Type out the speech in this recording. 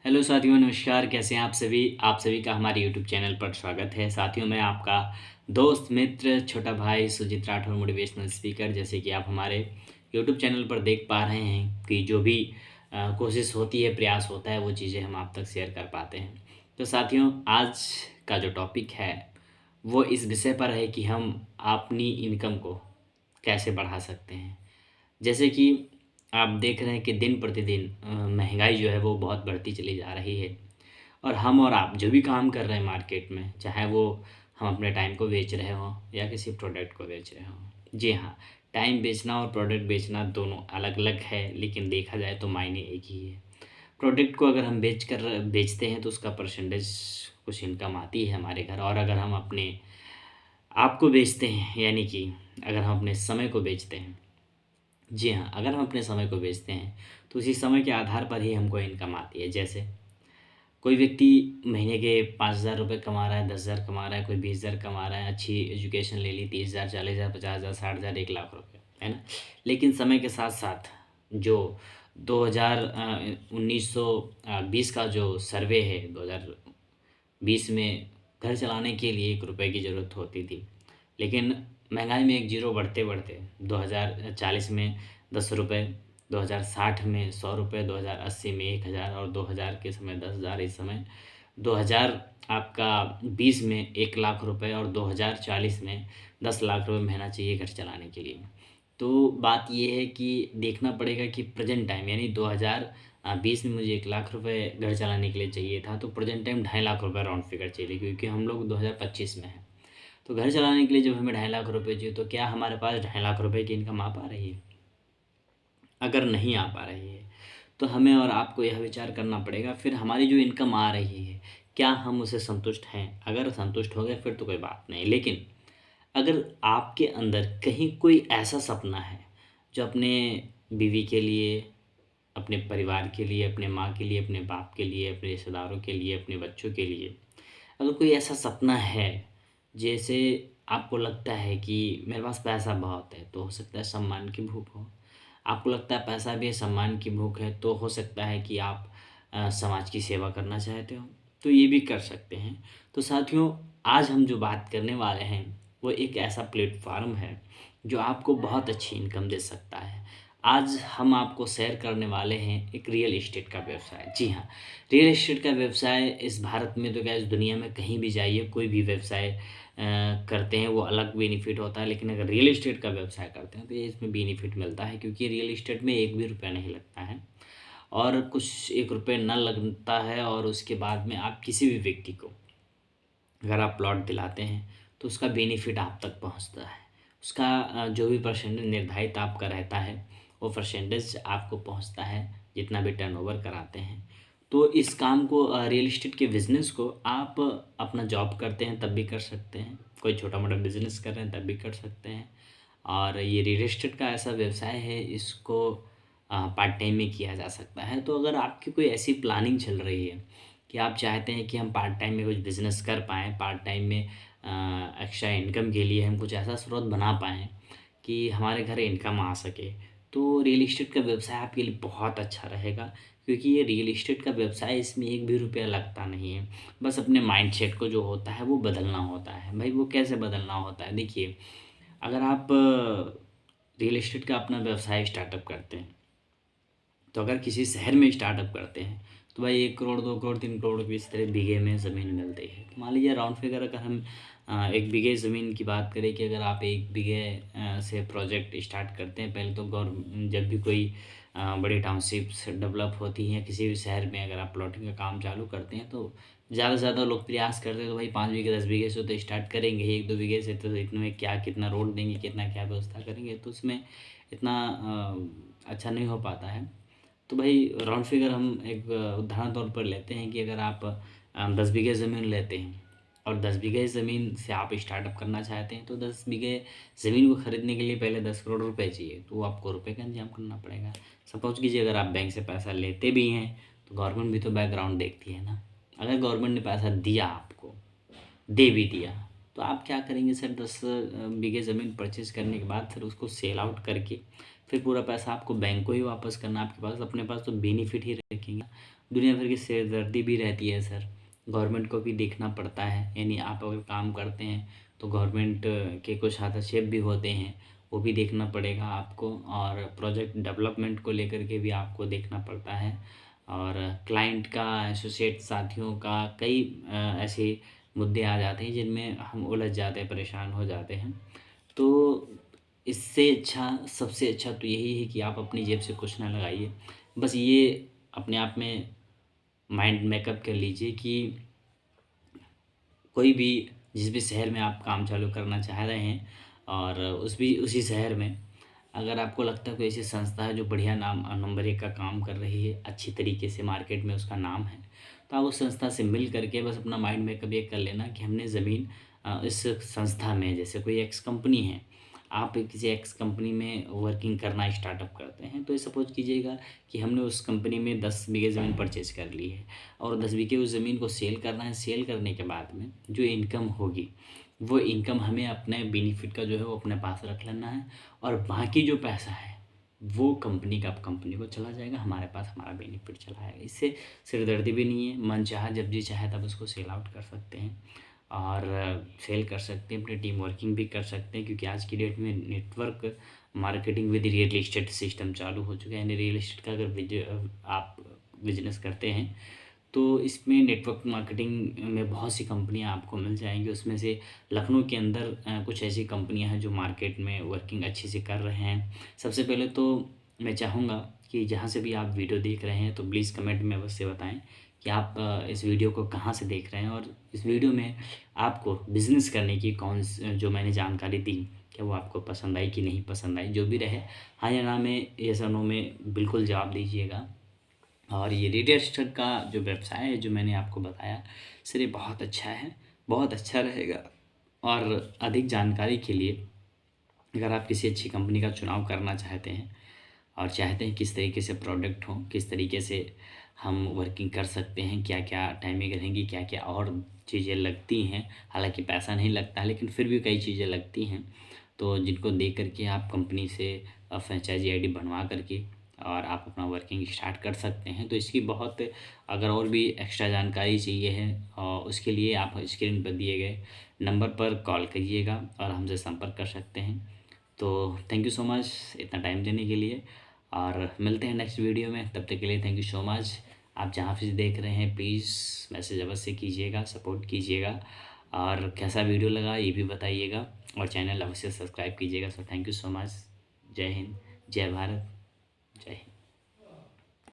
Hello साथियों, नमस्कार। कैसे हैं आप सभी का हमारे यूट्यूब चैनल पर स्वागत है। साथियों, मैं आपका दोस्त मित्र छोटा भाई सुजीत राठौर, मोटिवेशनल स्पीकर। जैसे कि आप हमारे यूट्यूब चैनल पर देख पा रहे हैं कि जो भी कोशिश होती है, प्रयास होता है, वो चीज़ें हम आप तक शेयर कर पाते हैं। तो साथियों, आज का जो टॉपिक है वो इस विषय पर है कि हम अपनी इनकम को कैसे बढ़ा सकते हैं। जैसे कि आप देख रहे हैं कि दिन प्रतिदिन महंगाई जो है वो बहुत बढ़ती चली जा रही है। और हम और आप जो भी काम कर रहे हैं मार्केट में, चाहे वो हम अपने टाइम को बेच रहे हों या किसी प्रोडक्ट को बेच रहे हों। जी हाँ, टाइम बेचना और प्रोडक्ट बेचना दोनों अलग अलग है, लेकिन देखा जाए तो मायने एक ही है। प्रोडक्ट को अगर हम बेचते हैं तो उसका परसेंटेज कुछ इनकम आती है हमारे घर। और अगर हम अपने आप को बेचते हैं, यानी कि अगर हम अपने समय को बेचते हैं, जी हाँ, अगर हम अपने समय को बेचते हैं तो उसी समय के आधार पर ही हमको इनकम आती है। जैसे कोई व्यक्ति महीने के 5,000 रुपये कमा रहा है, 10,000 कमा रहा है, कोई 20,000 कमा रहा है, अच्छी एजुकेशन ले ली, 30,000, 40,000, 50,000, 60,000, 1,00,000 रुपये, है ना। लेकिन समय के साथ साथ जो 1920 का जो सर्वे है, 2020 में घर चलाने के लिए 1 रुपये की ज़रूरत होती थी। लेकिन महंगाई में एक जीरो बढ़ते बढ़ते 2040 में 10 रुपये, 2060 में 100 रुपये, 2080 में 1,000 और 2000 के समय 10,000। इस समय 2000 आपका 20 में 1,00,000 रुपये और 2040 में 10 लाख रुपये महीना चाहिए घर चलाने के लिए। तो बात ये है कि देखना पड़ेगा कि प्रेजेंट टाइम, यानी 2020 में मुझे 1,00,000 रुपये घर चलाने के लिए चाहिए था, तो प्रेजेंट टाइम 2,50,000 रुपये राउंड फिगर चाहिए, क्योंकि हम लोग 2025 में हैं। तो घर चलाने के लिए जब हमें 2,50,000 रुपये चाहिए, तो क्या हमारे पास 2,50,000 रुपये की इनकम आ पा रही है? अगर नहीं आ पा रही है तो हमें और आपको यह विचार करना पड़ेगा, फिर हमारी जो इनकम आ रही है क्या हम उसे संतुष्ट हैं? अगर संतुष्ट हो गए फिर तो कोई बात नहीं। लेकिन अगर आपके अंदर कहीं कोई ऐसा सपना है जो अपने बीवी के लिए, अपने परिवार के लिए, अपने माँ के लिए, अपने बाप के लिए, अपने रिश्तेदारों के लिए, अपने बच्चों के लिए, अगर कोई ऐसा सपना है, जैसे आपको लगता है कि मेरे पास पैसा बहुत है, तो हो सकता है सम्मान की भूख हो। आपको लगता है पैसा भी है, सम्मान की भूख है, तो हो सकता है कि आप समाज की सेवा करना चाहते हो, तो ये भी कर सकते हैं। तो साथियों, आज हम जो बात करने वाले हैं वो एक ऐसा प्लेटफ़ॉर्म है जो आपको बहुत अच्छी इनकम दे सकता है। आज हम आपको शेयर करने वाले हैं एक रियल एस्टेट का व्यवसाय। जी हाँ, रियल एस्टेट का व्यवसाय इस भारत में तो क्या, इस दुनिया में कहीं भी जाइए, कोई भी व्यवसाय करते हैं वो अलग बेनिफिट होता है। लेकिन अगर रियल एस्टेट का व्यवसाय करते हैं तो ये इसमें बेनिफिट मिलता है, क्योंकि रियल एस्टेट में एक भी रुपया नहीं लगता है और कुछ 1 रुपये ना लगता है। और उसके बाद में आप किसी भी व्यक्ति को अगर आप प्लॉट दिलाते हैं तो उसका बेनिफिट आप तक पहुंचता है। उसका जो भी परसेंटेज निर्धारित आपका रहता है वो परसेंटेज आपको पहुंचता है, जितना भी टर्नओवर कराते हैं। तो इस काम को, रियल इस्टेट के बिज़नेस को, आप अपना जॉब करते हैं तब भी कर सकते हैं, कोई छोटा मोटा बिज़नेस कर रहे हैं तब भी कर सकते हैं। और ये रियल इस्टेट का ऐसा व्यवसाय है, इसको पार्ट टाइम में किया जा सकता है। तो अगर आपकी कोई ऐसी प्लानिंग चल रही है कि आप चाहते हैं कि हम पार्ट टाइम में कुछ बिज़नेस कर पाएँ, पार्ट टाइम में एक्स्ट्रा इनकम के लिए हम कुछ ऐसा स्रोत बना पाएँ कि हमारे घर इनकम आ सके, तो रियल एस्टेट का व्यवसाय आपके लिए बहुत अच्छा रहेगा। क्योंकि ये रियल एस्टेट का व्यवसाय, इसमें एक भी रुपया लगता नहीं है। बस अपने माइंडसेट को जो होता है वो बदलना होता है। भाई, वो कैसे बदलना होता है? देखिए, अगर आप रियल एस्टेट का अपना व्यवसाय स्टार्टअप करते हैं, तो अगर किसी शहर में स्टार्टअप करते हैं तो भाई 1 करोड़, 2 करोड़, 3 करोड़ की इस तरह बीघे में ज़मीन मिलती है। तो मान लीजिए राउंड फिगर अगर हम 1 बीघे ज़मीन की बात करें, कि अगर आप 1 बीघे से प्रोजेक्ट स्टार्ट करते हैं, पहले तो जब भी कोई बड़ी टाउनशिप्स डेवलप होती हैं किसी भी शहर में, अगर आप प्लॉटिंग का काम चालू करते हैं तो ज़्यादा से ज़्यादा लोग प्रयास करते हैं तो भाई 5 बीघे, 10 बीघे से तो स्टार्ट करेंगे ही। 1-2 बीघे से तो इतने में क्या, कितना रोड देंगे, कितना क्या व्यवस्था करेंगे, तो उसमें इतना अच्छा नहीं हो पाता है। तो भाई राउंड फिगर हम एक उदाहरण तौर पर लेते हैं कि अगर आप 10 बीघे ज़मीन लेते हैं और 10 बीघे ज़मीन से आप स्टार्टअप करना चाहते हैं, तो 10 बीघे ज़मीन को ख़रीदने के लिए पहले 10 करोड़ रुपए चाहिए, तो आपको रुपए का इंतजाम करना पड़ेगा। सपोज़ कीजिए अगर आप बैंक से पैसा लेते भी हैं तो गवर्नमेंट भी तो बैकग्राउंड देखती है ना। अगर गवर्नमेंट ने पैसा दिया आपको, दे भी दिया, तो आप क्या करेंगे सर? 10 बीघे ज़मीन परचेज़ करने के बाद फिर उसको सेल आउट करके फिर पूरा पैसा आपको बैंक को ही वापस करना, आपके पास अपने पास तो बेनिफिट ही रखेंगे। दुनिया भर की सिरदर्दी भी रहती है सर, गवर्नमेंट को भी देखना पड़ता है। यानी आप अगर काम करते हैं तो गवर्नमेंट के कुछ हस्तक्षेप भी होते हैं, वो भी देखना पड़ेगा आपको। और प्रोजेक्ट डेवलपमेंट को लेकर के भी आपको देखना पड़ता है, और क्लाइंट का, एसोसिएट साथियों का कई ऐसे मुद्दे आ जाते हैं जिनमें हम उलझ जाते हैं, परेशान हो जाते हैं। तो इससे अच्छा, सबसे अच्छा तो यही है कि आप अपनी जेब से कुछ ना लगाइए। बस ये अपने आप में माइंड मेकअप कर लीजिए कि कोई भी, जिस भी शहर में आप काम चालू करना चाह रहे हैं, और उसी शहर में अगर आपको लगता है कोई ऐसी संस्था है जो बढ़िया नंबर 1 का काम कर रही है, अच्छी तरीके से मार्केट में उसका नाम है, तो आप उस संस्था से मिल करके बस अपना माइंड मेकअप ये कर लेना कि हमने ज़मीन इस संस्था में, जैसे कोई एक्स कंपनी है, आप किसी एक्स कंपनी में वर्किंग करना स्टार्टअप करते हैं, तो ये सपोज कीजिएगा कि हमने उस कंपनी में 10 बीघे ज़मीन परचेज़ कर ली है, और 10 बीघे उस ज़मीन को सेल करना है। सेल करने के बाद में जो इनकम होगी, वो इनकम हमें अपने बेनिफिट का जो है वो अपने पास रख लेना है, और बाकी जो पैसा है वो कंपनी का कंपनी को चला जाएगा, हमारे पास हमारा बेनिफिट चला आएगा। इससे सिरदर्दी भी नहीं है, मन चाहा जब जी चाहे तब उसको सेल आउट कर सकते हैं, और सेल कर सकते हैं, अपनी टीम वर्किंग भी कर सकते हैं। क्योंकि आज की डेट में network marketing with real estate system चालू हो चुका है। यानी रियल इस्टेट का अगर आप बिजनेस करते हैं तो इसमें नेटवर्क मार्केटिंग में बहुत सी कंपनियां आपको मिल जाएंगी। उसमें से लखनऊ के अंदर कुछ ऐसी कंपनियां हैं जो मार्केट में वर्किंग अच्छे से कर रहे हैं। सबसे पहले तो मैं चाहूँगा कि जहाँ से भी आप वीडियो देख रहे हैं तो प्लीज़ कमेंट में अवश्य बताएं कि आप इस वीडियो को कहाँ से देख रहे हैं, और इस वीडियो में आपको बिज़नेस करने की जो मैंने जानकारी दी, क्या वो आपको पसंद आई कि नहीं पसंद आई। जो भी रहे, हाँ या ना में, यस और नो में बिल्कुल जवाब दीजिएगा। और ये रियल एस्टेट का जो व्यवसाय है जो मैंने आपको बताया सर, ये बहुत अच्छा है, बहुत अच्छा रहेगा। और अधिक जानकारी के लिए अगर आप किसी अच्छी कंपनी का चुनाव करना चाहते हैं, और चाहते हैं किस तरीके से प्रोडक्ट हो, किस तरीके से हम वर्किंग कर सकते हैं, क्या क्या टाइमिंग रहेंगी, क्या क्या और चीज़ें लगती हैं, हालांकि पैसा नहीं लगता है लेकिन फिर भी कई चीज़ें लगती हैं, तो जिनको देख करके आप कंपनी से फ्रेंचाइजी आईडी बनवा करके और आप अपना वर्किंग स्टार्ट कर सकते हैं। तो इसकी बहुत, अगर और भी एक्स्ट्रा जानकारी चाहिए है, और उसके लिए आप स्क्रीन पर दिए गए नंबर पर कॉल करिएगा और हमसे संपर्क कर सकते हैं। तो थैंक यू सो मच इतना टाइम देने के लिए, और मिलते हैं नेक्स्ट वीडियो में। तब तक के लिए थैंक यू सो मच। आप जहाँ से देख रहे हैं प्लीज़ मैसेज अवश्य कीजिएगा, सपोर्ट कीजिएगा, और कैसा वीडियो लगा ये भी बताइएगा, और चैनल अवश्य सब्सक्राइब कीजिएगा। So thank you so much. जय हिंद, जय भारत, जय हिंद।